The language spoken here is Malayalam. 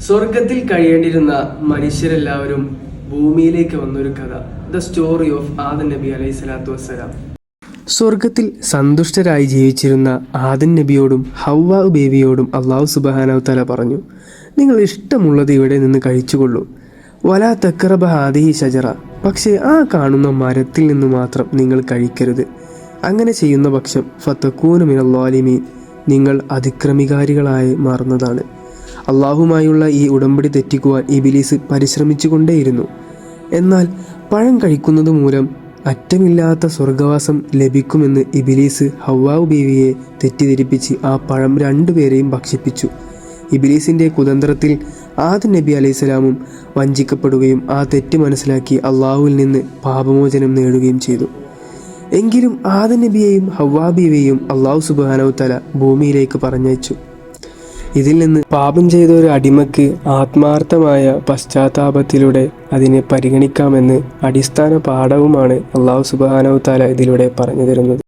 സ്വർഗത്തിൽ കഴിയേണ്ടിയിരുന്ന മനുഷ്യരെല്ലാവരും ഭൂമിയിലേക്ക് വന്നൊരു കഥ. ദ സ്റ്റോറി ഓഫ് ആദം നബി അലൈഹി സ്വലാത്തു വസ്സലാം. സ്വർഗത്തിൽ സന്തുഷ്ടരായി ജീവിച്ചിരുന്ന ആദം നബിയോടും ഹവ്വ ബേബിയോടും അള്ളാഹു സുബ്ഹാനഹു തആല പറഞ്ഞു, നിങ്ങൾ ഇഷ്ടമുള്ളത് ഇവിടെ നിന്ന് കഴിച്ചുകൊള്ളൂ. വലാ തഖറബ ഹാദിഹി ഷജറ, പക്ഷേ ആ കാണുന്ന മരത്തിൽ നിന്ന് മാത്രം നിങ്ങൾ കഴിക്കരുത്. അങ്ങനെ ചെയ്യുന്ന പക്ഷം ഫതകൂന മിനൽ ളാലിമീൻ, നിങ്ങൾ അതിക്രമികാരികളായി മാറുന്നതാണ്. അള്ളാഹുമായുള്ള ഈ ഉടമ്പടി തെറ്റിക്കുവാൻ ഇബിലീസ് പരിശ്രമിച്ചുകൊണ്ടേയിരുന്നു. എന്നാൽ പഴം കഴിക്കുന്നത് മൂലം അറ്റമില്ലാത്ത സ്വർഗവാസം ലഭിക്കുമെന്ന് ഇബിലീസ് ഹവ്വ ബീവിയെ തെറ്റിദ്ധരിപ്പിച്ച് ആ പഴം രണ്ടുപേരെയും ഭക്ഷിപ്പിച്ചു. ഇബിലീസിൻ്റെ കുതന്ത്രത്തിൽ ആദം നബി അലൈഹിസ്സലാമും വഞ്ചിക്കപ്പെടുകയും ആ തെറ്റ് മനസ്സിലാക്കി അള്ളാഹുവിൽ നിന്ന് പാപമോചനം നേടുകയും ചെയ്തു. എങ്കിലും ആദം നബിയെയും ഹവ്വ ബീവിയെയും അള്ളാഹു സുബ്ഹാനഹു തആല ഭൂമിയിലേക്ക് പറഞ്ഞയച്ചു. ഇതിൽ നിന്ന് പാപം ചെയ്ത ഒരു അടിമയ്ക്ക് ആത്മാർത്ഥമായ പശ്ചാത്താപത്തിലൂടെ അതിനെ പരിഗണിക്കാമെന്ന് അടിസ്ഥാന പാഠവുമാണ് അള്ളാഹു സുബ്ഹാനഹു തആല ഇതിലൂടെ പറഞ്ഞു തരുന്നത്.